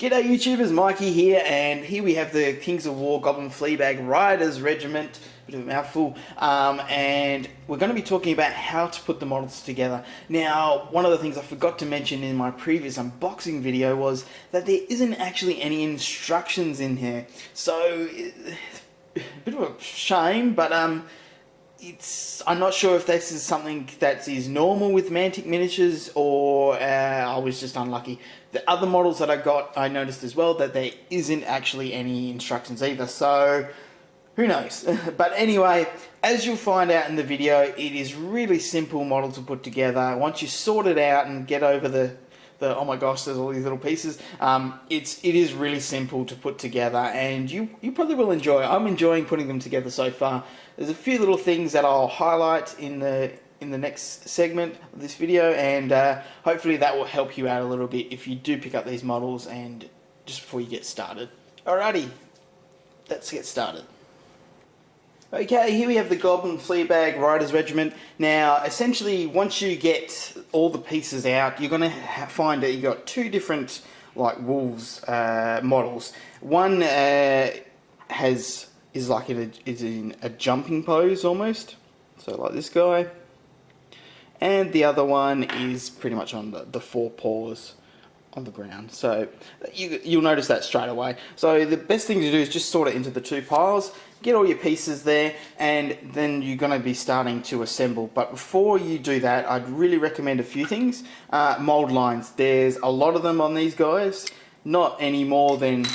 G'day YouTubers, Mikey here, and here we have the Kings of War Goblin Fleabag Riders Regiment, bit of a mouthful, and we're going to be talking about how to put the models together. Now, one of the things I forgot to mention in my previous unboxing video was that there isn't actually any instructions in here, so a bit of a shame, but I'm not sure if this is something that is normal with Mantic miniatures or I was just unlucky. The other models that I got, I noticed as well that there isn't actually any instructions either, so who knows. But anyway, as you'll find out in the video, it is really simple model to put together. Once you sort it out and get over the oh my gosh, there's all these little pieces, it is really simple to put together, and you probably will enjoy it. I'm enjoying putting them together so far. There's a few little things that I'll highlight in the next segment of this video, and hopefully that will help you out a little bit if you do pick up these models and just before you get started. Alrighty, let's get started. Okay, here we have the Goblin Fleabag Riders Regiment. Now, essentially, once you get all the pieces out, you're going to find that you've got two different, like, wolves models. One is in a jumping pose, almost. So, like this guy. And the other one is pretty much on the four paws on the ground. So, you'll notice that straight away. So, the best thing to do is just sort it into the two piles. Get all your pieces there, and then you're going to be starting to assemble. But before you do that, I'd really recommend a few things. Mold lines. There's a lot of them on these guys. Not any more than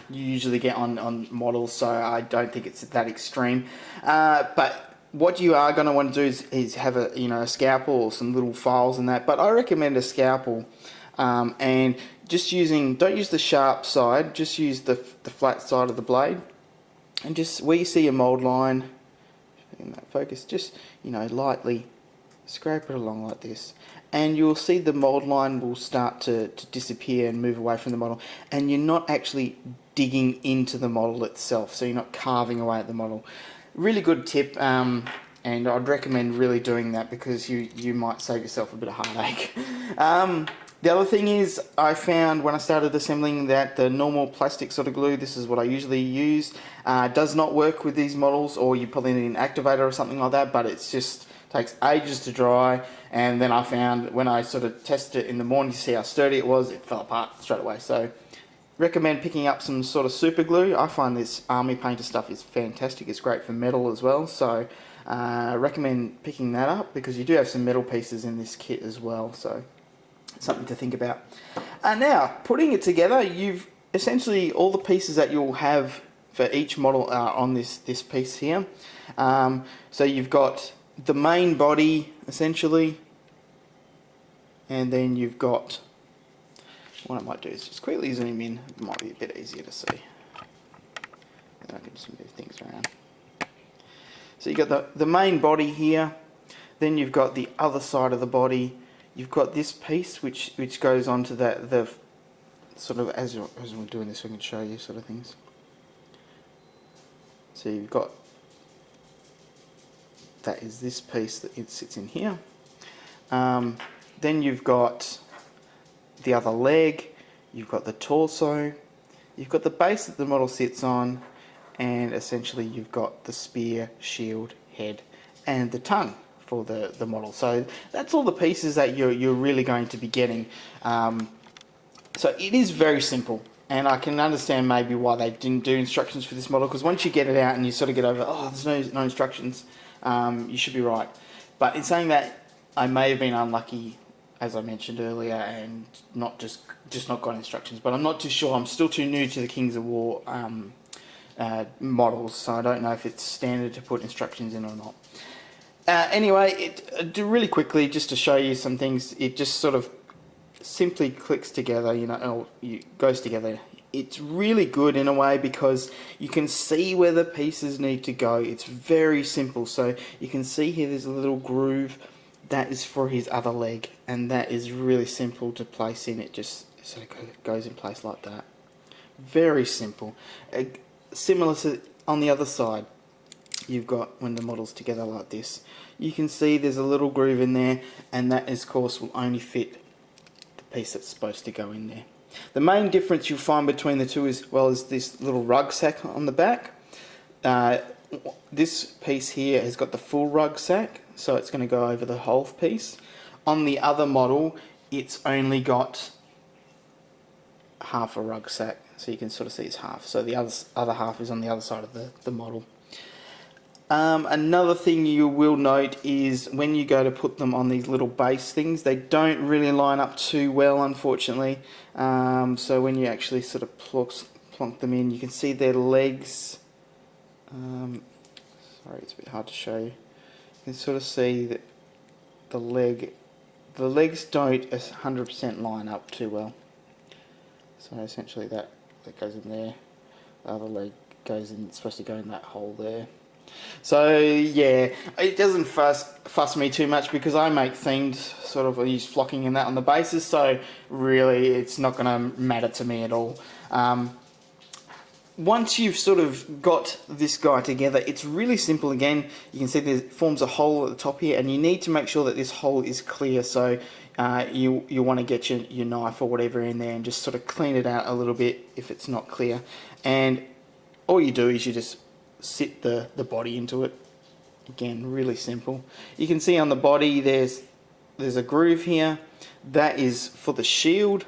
you usually get on models, so I don't think it's that extreme. But what you are going to want to do is have a scalpel or some little files and that. But I recommend a scalpel, and just don't use the sharp side. Just use the flat side of the blade. And just where you see a mold line, in that focus, just lightly scrape it along like this, and you'll see the mold line will start to disappear and move away from the model, and you're not actually digging into the model itself, so you're not carving away at the model. Really good tip, and I'd recommend really doing that because you might save yourself a bit of heartache. The other thing is, I found when I started assembling that the normal plastic sort of glue, this is what I usually use, does not work with these models, or you probably need an activator or something like that, but it's just takes ages to dry. And then I found when I sort of tested it in the morning to see how sturdy it was, it fell apart straight away. So recommend picking up some sort of super glue. I find this army painter stuff is fantastic. It's great for metal as well, so recommend picking that up because you do have some metal pieces in this kit as well, so something to think about. Now, putting it together, you've essentially all the pieces that you'll have for each model are on this piece here. So you've got the main body essentially, and then you've got, what I might do is just quickly zoom in. It might be a bit easier to see. Then I can just move things around. So you've got the main body here, then you've got the other side of the body. You've got this piece which goes onto the sort of, as we're doing this we can show you sort of things. So you've got, that is this piece that it sits in here. Then you've got the other leg, you've got the torso, you've got the base that the model sits on, and essentially you've got the spear, shield, head, and the tongue for the model. So that's all the pieces that you're really going to be getting. So it is very simple, and I can understand maybe why they didn't do instructions for this model, because once you get it out and you sort of get over, oh, there's no instructions, you should be right. But in saying that, I may have been unlucky, as I mentioned earlier, and not not got instructions, but I'm not too sure. I'm still too new to the Kings of War models, so I don't know if it's standard to put instructions in or not. Anyway, really quickly, just to show you some things, it just sort of simply clicks together, goes together. It's really good in a way because you can see where the pieces need to go. It's very simple. So you can see here there's a little groove that is for his other leg, and that is really simple to place in. It just sort of goes in place like that. Very simple. Similar to on the other side. You've got, when the model's together like this, you can see there's a little groove in there, and that of course will only fit the piece that's supposed to go in there. The main difference you'll find between the two is this little rucksack on the back. This piece here has got the full rucksack, so it's going to go over the whole piece. On the other model, it's only got half a rucksack, so you can sort of see it's half. So the other half is on the other side of the model. Another thing you will note is when you go to put them on these little base things, they don't really line up too well, unfortunately. So when you actually sort of plonk them in, you can see their legs. Sorry, it's a bit hard to show you. You can sort of see that the legs don't 100% line up too well. So essentially that goes in there. The other leg goes in, it's supposed to go in that hole there. So yeah, it doesn't fuss me too much because I make themed sort of, I use flocking and that on the bases, so really it's not going to matter to me at all. Once you've sort of got this guy together, it's really simple again. You can see there forms a hole at the top here, and you need to make sure that this hole is clear. So you want to get your knife or whatever in there and just sort of clean it out a little bit if it's not clear. And all you do is you just sit the body into it. Again, really simple. You can see on the body there's a groove here. That is for the shield.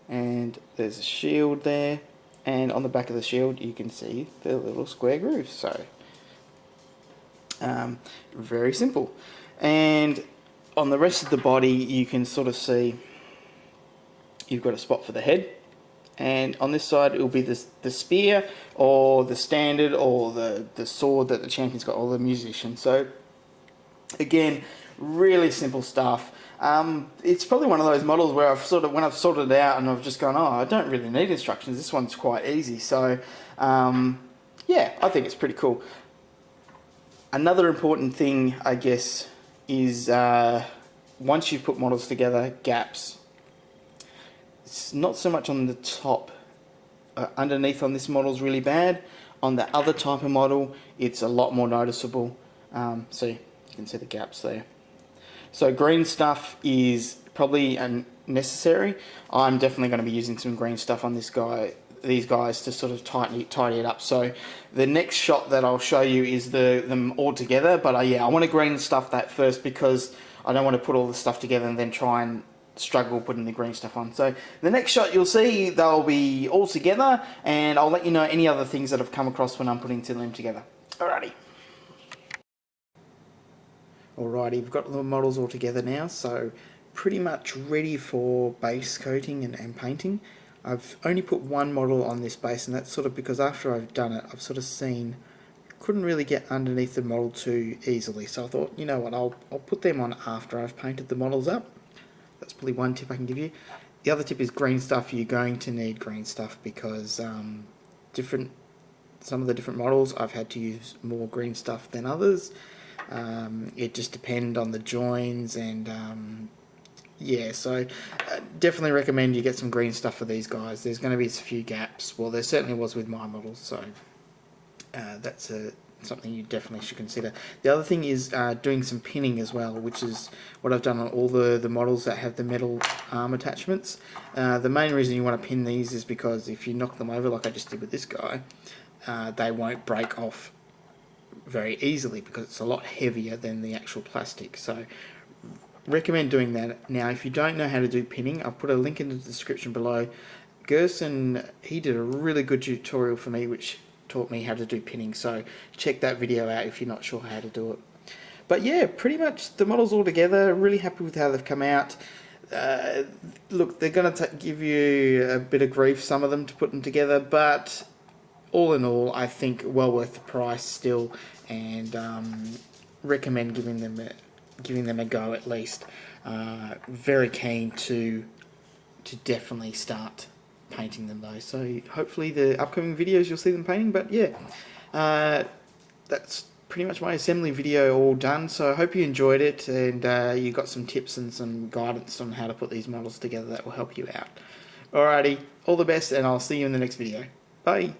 And there's a shield there. And on the back of the shield you can see the little square grooves. So very simple. And on the rest of the body you can sort of see you've got a spot for the head, and on this side it will be the spear or the standard or the sword that the champion's got, or the musician. So again, really simple stuff. It's probably one of those models where when I've sorted it out and I've just gone, oh, I don't really need instructions, this one's quite easy. So yeah, I think it's pretty cool. Another important thing, I guess, is once you've put models together, gaps. It's not so much on the top. Underneath on this model is really bad. On the other type of model, it's a lot more noticeable. So you can see the gaps there. So green stuff is probably unnecessary. I'm definitely going to be using some green stuff on these guys to sort of tidy it up. So the next shot that I'll show you is them all together. But yeah, I want to green stuff that first because I don't want to put all the stuff together and then try and struggle putting the green stuff on. So the next shot you'll see they'll be all together, and I'll let you know any other things that I've come across when I'm putting them together. Alrighty. Alrighty, we've got the models all together now, so pretty much ready for base coating and painting. I've only put one model on this base, and that's sort of because after I've done it, I've sort of seen couldn't really get underneath the model too easily. So I thought, you know what, I'll put them on after I've painted the models up. That's probably one tip I can give you. The other tip is green stuff. You're going to need green stuff because some of the different models I've had to use more green stuff than others. It just depends on the joins and yeah, so definitely recommend you get some green stuff for these guys. There's going to be a few gaps. Well, there certainly was with my models, so that's something you definitely should consider. The other thing is doing some pinning as well, which is what I've done on all the models that have the metal arm attachments. The main reason you want to pin these is because if you knock them over like I just did with this guy, they won't break off very easily because it's a lot heavier than the actual plastic. So recommend doing that. Now if you don't know how to do pinning, I've put a link in the description below. Gerson, he did a really good tutorial for me which taught me how to do pinning, so check that video out if you're not sure how to do it. But yeah, pretty much the models all together, really happy with how they've come out. Look, they're going to give you a bit of grief, some of them, to put them together, but all in all, I think well worth the price still, and recommend giving them a go at least. Very keen to definitely start painting them though. So hopefully the upcoming videos you'll see them painting. But yeah, that's pretty much my assembly video all done. So I hope you enjoyed it and you got some tips and some guidance on how to put these models together that will help you out. Alrighty, all the best, and I'll see you in the next video. Bye.